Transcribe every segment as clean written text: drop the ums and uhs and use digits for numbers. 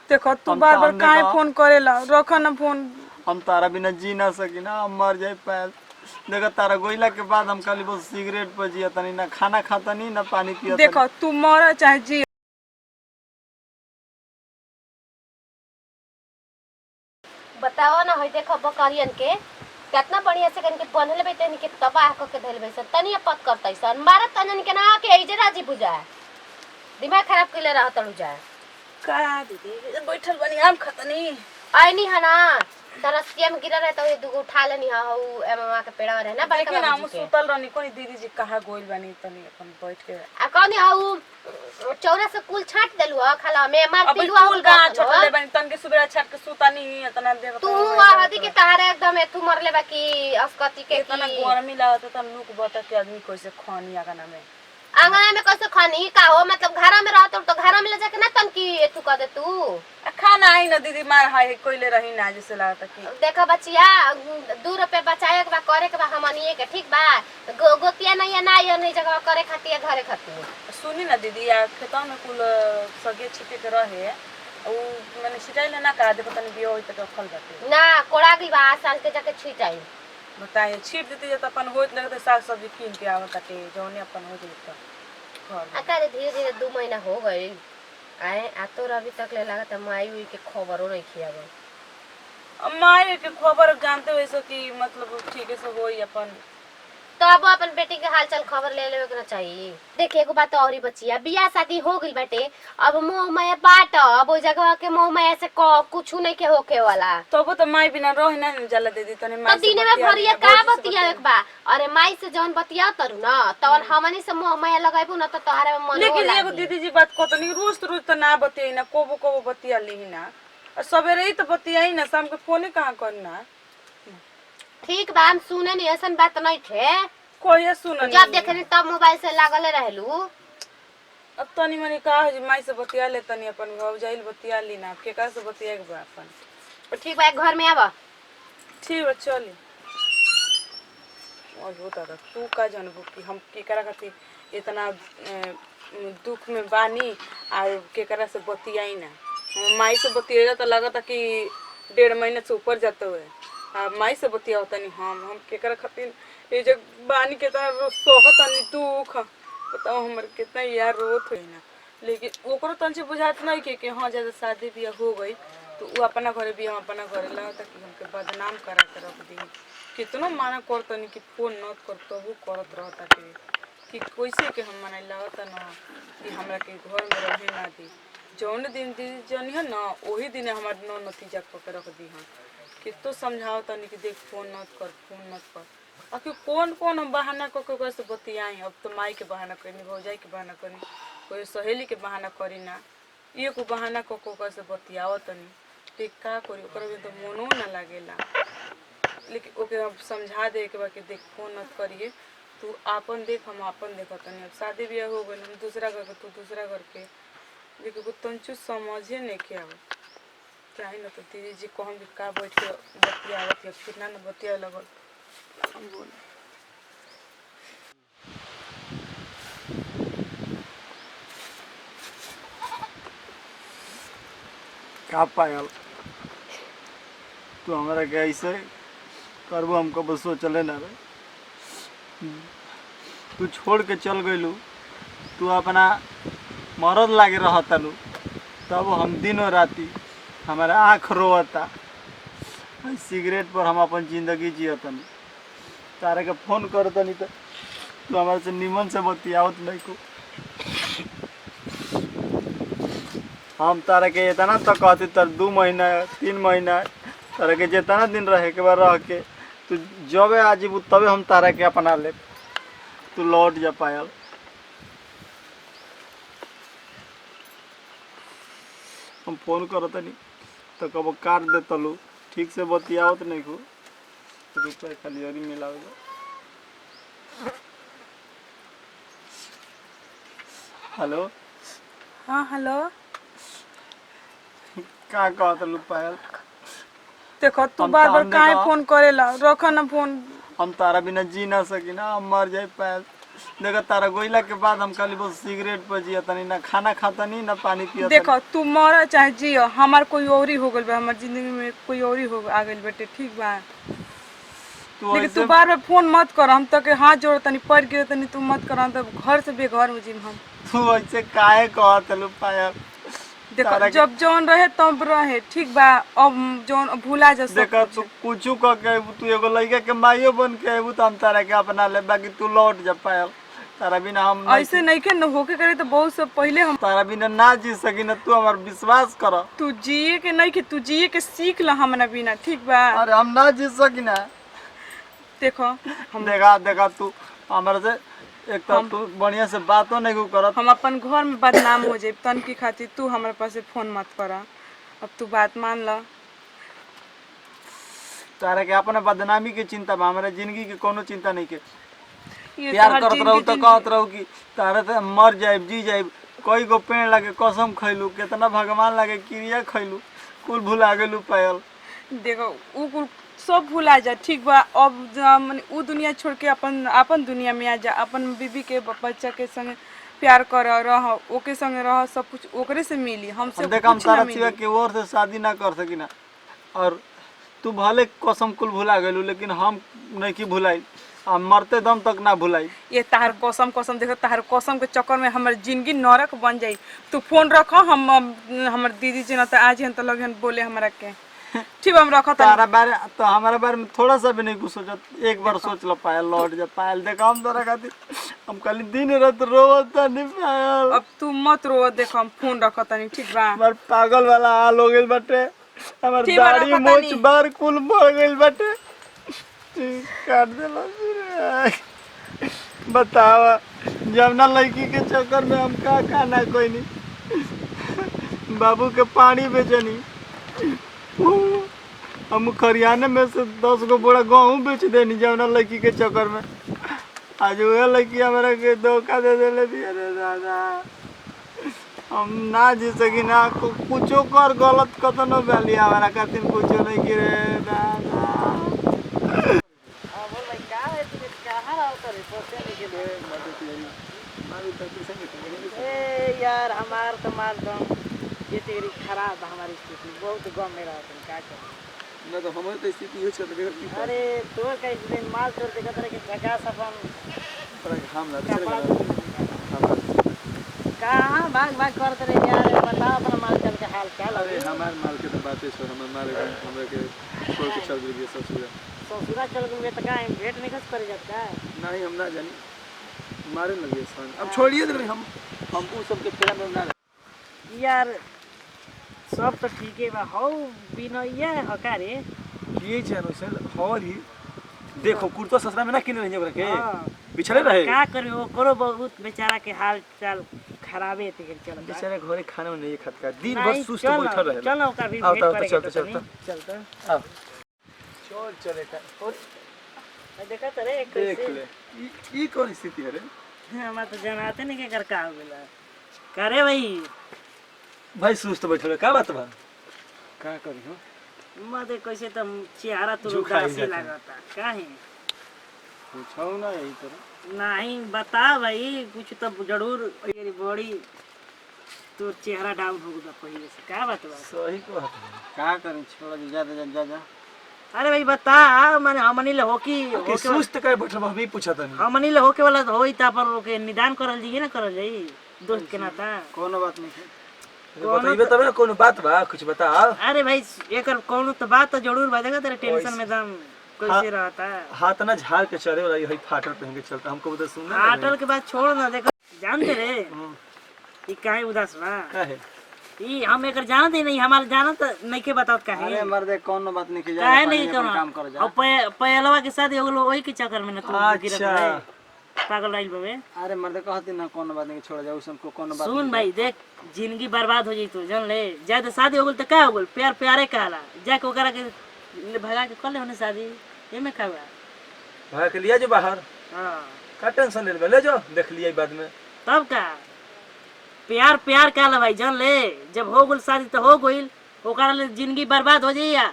देखो तू बार बार काहे फोन करेला, रख ना फोन। हम तारा बिना जी ना सकी ना, हम मर जाए पायल। देखो तारा गोइला के बाद हम खाली बस सिगरेट पर जिया तनी, ना खाना खाता नहीं ना पानी पिया। देखो तू मर चाहे जी। बताओ ना, होई देखो बकरियन के कितना बढ़िया से कन के बनले बैठे के तबाह क के धइल बैसन तनी पत करतै सन मारत तनन के ना के इजे राजी बुझा दिमाग खराब कइले रहत अड़ू जाए का दीदी बैठल बनी आम खतनी आइनी है ना तरसिया में गिरा रहे तो ये दुगो उठा लेनी है हऊ एममा के पेड़ा रहे ना लेकिन हम सुतल रहनी कोनी दीदी जी कहा गोइल बनी तनी अपन बैठ के आ कहनी हऊ चौरा से कुल छाट देलु ह खाला में मार पिलुआ कुल का छोटले बनी तन के सुबह छाट के सुतानी तना देख तू हदी के तारे एकदम तू मरले बाकी अस्कती के तना गरमी लागत त लुक बता के आदमी कैसे खानी आगना में आंगन में कैसे खानी का हो मतलब घर में रहत तो घर में ले जाके ना तन की तू कर दे तू खाना आई ना दीदी मार हाय कोइले रही ना जैसे लागत कि देखो बचिया 2 रुपए बचाए के बा करे के बा हमनिए के ठीक बा गोतिया नहीं ना ये नहीं जगह करे खातिर घरे खातिर सुनी ना दीदी या खेतों में कुल सगे छिटे के रहे उ माने छिटाइले ना का देखो तनी बियो होई त रखल बाटे ना कोड़ा गई बा साल के जाके छिटाई बताए छीट देती जे त अपन होइत लगते साग सब्जी कीन के आवत के जौने अपन हो जई त घर अकारे धीरे धीरे 2 महीना हो गई आए आ तो अभी तक ले लागत माई हुई के खबरों नहीं खियाबो माई के खबर जानते हो ऐसे कि मतलब ठीक से होई अपन तो अब अपन बेटी के हालचाल खबर ले लेवे के ना चाहिए। देखिए एगो बात और ही बचिया बियाह शादी हो गई बाटे अब मोह माया बाट अब ओ जगह के मोह माया से कुछ नहीं के होके वाला तब तो माई बिना रह ना जाला दीदी तने माई तो दिन में भरिया का बतिया एक बा अरे माई से जौन बतिया तरू ना तवन हमनी से मोह माया लगाइबू ना तो तोहरा में मन लेकिन एगो दीदी जी बात को तनी रोज तो ना बतियाई ना कोबो कोबो बतिया ली ना और सवेरे ही तो बतियाई ना शाम के फोन कहां करना ठीक बा हम सुने नहीं ऐसन बात नहीं थे कोई सुन जब देखनी तब मोबाइल से लागले रहलू अब तनी मनी का हो जी माई से बतिया ले तनी अपन घर जाइल बतिया ली ना केकरा से बतिया के बा अपन ठीक बा घर में आवा ठीक बा चली और होता था तू का जानबू कि हम केकरा खातिर इतना दुख में बानी और केकरा से बतियाई ना माई से बतिया तो लगता कि 1.5 महीने से ऊपर जाते हुए माई से बतिया होता नहीं हम केकरा खातिर ये जब बानी कितना सोहत अनि दुख बताओ हमर कितना यार रोत होई ना लेकिन ओकरो तन से बुझात नहीं कि हां जब शादी बियाह हो गई तो वो अपना घरे भी हम अपना घरे लगता कि हमके बदनाम करा के रख दी कितनो माना करतनी कि फोन न कर तो वो करत रहता कि कैसे के हम मना लगता ना कि हमरा के घर में रहे ना दी जौन दिन दीदी जनी है ना वही दिन हमार नो नतीजा के रख दी हम कि तो समझाओ तनी कि देख फोन मत कर आखिर कौन हम बहाना को से बतियाई अब तो माई के बहाना करनी भौजाई के बहाना करनी कोई सहेली के बहाना करी ना ये को बहाना को से बतियाओ तनी ठीक का करी ओकरा भी तो मनो ना लागेला लेकिन ओके अब समझा दे के बा कि देख फोन मत करिए तू आपन देख हम आपन देखो तनी अब शादी ब्याह हो गई हम दूसरा घर के तू दूसरा घर के लेकिन वो तंचू समझे नहीं के अब चाहे ना तो दीदी जी को हम का बैठ के बतियावत या कितना ना बतिया लगल हम बोल का पायल तू हमारा क्या ऐसे करबो हमको बस सोचले ना रे तू छोड़ के चल गइलू तू अपना मरद लागे रहतलू तब हम दिनों राती हमारा आँख रोता सिगरेट पर हम अपन जिंदगी जियतनी तारा के फोन करतनी तो तू हमारे से निमन से बतियावत नहीं को हम तारा के इतना तो कहती तर 2 महीना 3 महीना तारा के जितना दिन रहे के बाद रह के तू जबे आजीबू तबे हम तारा के अपना ले तू लौट जा पायल हम फोन करतनी तो कब काट दे तलू ठीक से बतियावत नहीं को रुपये खाली और मिलावे हेलो हाँ हेलो का कहत लू पायल देखो तू बार बार काहे फोन करेला रख ना फोन हम तारा बिना जी ना सकी ना हम मर जाए पायल देखो तारा गोइला के बाद हम खाली बस सिगरेट पर जिया तनी, ना खाना खाता नहीं ना पानी पिया। देखो तू मर चाहे जियो, हमार कोई और ही हो गइल बा, हमार जिंदगी में कोई और ही हो आ गइल बेटे, ठीक बा। लेकिन तू बार बार फोन मत कर, हम तो के हाथ जोड़ तनी पड़ गिरे तनी, तू मत कर, तो घर से बेघर हो जिम हम। तू ऐसे काहे कहत लू पायल? देखो जब जौन रहे तब रहे, ठीक बा, अब जौन भूला जा सब। देखो तू कुछू कह के तू एगो लड़का के माइयो बन के आबू तो हम तारा के अपना ले, बाकी तू लौट जा पायल। तारा बिना हम ऐसे नहीं के न होके करे तो बहुत सब पहले हम तारा बिना ना जी सकी ना, तू हमार विश्वास कर। तू जिए के नहीं के, तू जिए के सीख ल हमरा बिना, ठीक बा। अरे हम ना जी सकी ना। देखो हम देखा तू हमारे से एक तो तू बढ़िया से बातों नहीं करत। हम अपन घर में बदनाम हो जाए तन की खातिर तू हमारे पास फोन मत करा। अब तू बात मान ल। तारा के अपने बदनामी की चिंता बा, हमारे जिंदगी की कोनो चिंता नहीं के। ये प्यार तोहर करत रहू तो जिंदगी- कहत रहू कि तारे से मर जाए जी जाए। कई गो पेड़ लगे कसम खैलू, कितना भगवान लगे क्रिया खैलू, कुल भुला गेलू पायल। देखो उ कुल सब भुला जा, ठीक बा। अब माने उ दुनिया छोड़ के अपन दुनिया में आ जा, अपन बीबी के बच्चा के संग प्यार कर रह, ओके संग रह, सब कुछ ओकरे से मिली, हमसे हम देख हम कुछ ना तारा मिली। सिवा के और से शादी ना कर सकी ना। और तू भले कसम कुल भुला गेलू, लेकिन हम नहीं की भुलाई, हम मरते दम तक ना भुलाई। ये तार कसम देखो, तार कसम के चक्कर में हमार जिंदगी नरक बन जाई। तू फोन रखो, हम हमर दीदी जी ना तो आज हम तो लगन बोले हमरा के, ठीक हम रखो। तारा बारे तो हमारे बारे में थोड़ा सा भी नहीं कुछ सोचा। एक बार सोच लो पायल, लौट जा पायल। देखा हम तोरा खातिर हम खाली दिन रात रोवता नहीं पायल। अब तू मत रो, देखो हम फोन रखो तनी, ठीक बा। हमार पागल वाला हाल हो गइल बाटे। हमार ठीक बा, दाढ़ी रखो मोछ तनी। बार कुल मर गइल बाटे। ठीक, काट देला फिर। बतावा जमुना लड़की के चक्कर में हम का खाना कोई नहीं, बाबू के पानी बेचनी, हम खरियाने में से 10 गो बोरा गेहूँ बेच देनी जमुना लड़की के चक्कर में। आज वह लड़की हमारा के धोखा दे देले भी। अरे दादा हम ना जी सकी ना, कुछो कर गलत कतनो बैली हमारा खातिर कुछो नहीं गिरे दादा। बोल भाई का है, तू कहाँ रहा उतर सोचे नहीं के लिए? ए यार हमार तो मार दम ये तेरी खराब है, हमारी स्थिति बहुत गम में रहा तुम क्या कर। ना तो हमारे तो स्थिति ये चल रही है। अरे तो कैसे दिन माल छोड़ के कतरे के जगह सफन हम ना कहाँ भाग करते रहे यार। बताओ अपना माल चल के हाल क्या अरे लगे। हमार माल के तो बात है सर, हमार माल एकदम हमरा के छोड़ के चल गई ससुर। ससुरा चल गए तो का भेंट नहीं खस कर जाता है। नहीं हम ना जानी, मारे लगे सन। अब छोड़िए दे हम वो सब के फेरा में ना यार सब तो ठीक है बा। हो बिनैया हकारे ये जानो सर और ही देखो कुर्ता ससुरा में ना किने नहीं ओकरा के हाँ। पिछले रहे का करे वो करो बहुत बेचारा के हाल चाल खराबे थे चल बेचारे घरे खाना नहीं खात का दिन भर नहीं, सुस्त चल बैठल रहे। चल ओका भी आओ, भेंट आओ, करेंगे चलते, तो चलते। नहीं, चलता आओ छोड़ चले का। और देखा तो रे देख कैसे ले ई कौन स्थिति है रे? हम तो जनाते नहीं के कर का हो गेला करे भाई। भाई सुस्त बैठल रहे, का बात बा? का करी हो? मत कैसे तो चेहरा तो जो खाई उदासी जाता है। लगता काहे पूछो ना यही तरह। नहीं बता भाई कुछ तो जरूर तेरी बॉडी तो चेहरा डाउन हो गया पहले से का बात बा। सही कहत का करी छोड़ दे, जा जा जा जा। अरे भाई बता माने हमनी ले होकी के सुस्त का बैठल बा, हमें पूछा तनी। हमनी ले होके वाला होई ता पर ओके निदान करल जी ना करल जाई दोस्त के नाता। कोनो बात नहीं है। बताइबे तब ना कोनो बात बा, कुछ बता। अरे भाई एकर कौनो तो बात तो जरूर बजेगा तेरे टेंशन में दम कैसे रहता है। हाथ ना झाड़ के चले वाला यही फाटल पहन के चलता, हमको बता सुनना आटल के बाद छोड़ ना देखो जानते रे ई काहे उदास बा। का है ई हम एकर जानत ही नहीं, हमार जानत नहीं के बताओ काहे अरे मर्दे कोनो बात नहीं की, जा काहे पानी नहीं में अपन काम करो। कर जा। और पहलवा के साथ हो गेलो ओही के चक्कर में ना तू गिरत अच्छा। रहे पागल रहिल बे। अरे मर्दे कहती ना कोनो बात नहीं छोड़ जा, उसन को कोनो बात सुन नहीं। भाई देख जिंदगी बर्बाद हो जाई तू जान ले। ज्यादा शादी हो गेल तो का हो गेल, प्यार प्यारे कहला जाके ओकरा के भगा के कर ले होने शादी एमे का बा। भाई के लिया जो बाहर, हां का टेंशन ले जो देख लिया बाद में। तब का प्यार प्यार कहला भाई जान ले। जब हो गेल शादी तो हो गइल, ओकरा ले जिंदगी बर्बाद हो जाई आ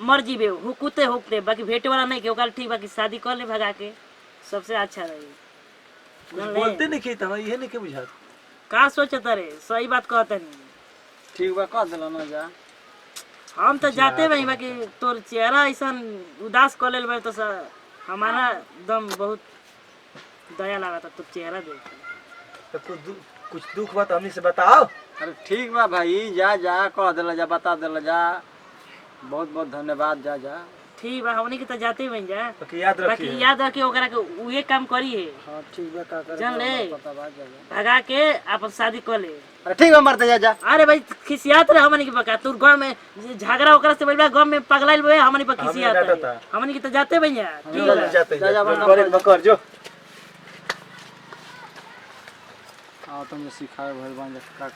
मर जीबे हुकुते हुकते, बाकी भेटे वाला नहीं के ओकरा ठीक बाकी शादी कर ले भगा के सबसे अच्छा रही। कुछ बोलते नहीं कि तब ये नहीं के बुझात का सोचत रे सही बात कहते नहीं ठीक बा कह दिला ना जा हम तो जाते भाई बाकी तोर चेहरा ऐसा उदास कर लेल तो हमारा एकदम बहुत दया लगा था तो चेहरा देख तो कुछ दुख बात हमनी से बताओ। अरे ठीक बा भाई जा जा कह दिला जा बता दिला जा बहुत बहुत धन्यवाद जा जा ठीक बा हमनी के तो जाते बन जा तो याद बाकी रखिए याद रखिए ओकरा के उहे काम करी है हाँ ठीक बा का करे चल ले। पता बा जा जा भगा के अपन शादी कर ले। अरे ठीक बा मरते जा जा अरे भाई खिसियात रहे हमनी के बका तू गांव में झगड़ा ओकरा से बड़ा गांव में पगलाइल बे हमनी पर खिसियात हमनी रहे डांटता। हमनी के तो जाते बन जा ठीक चल बा जाते जा, जा, हैं करे बकर जो हाँ तुम सिखाए भर बन जा का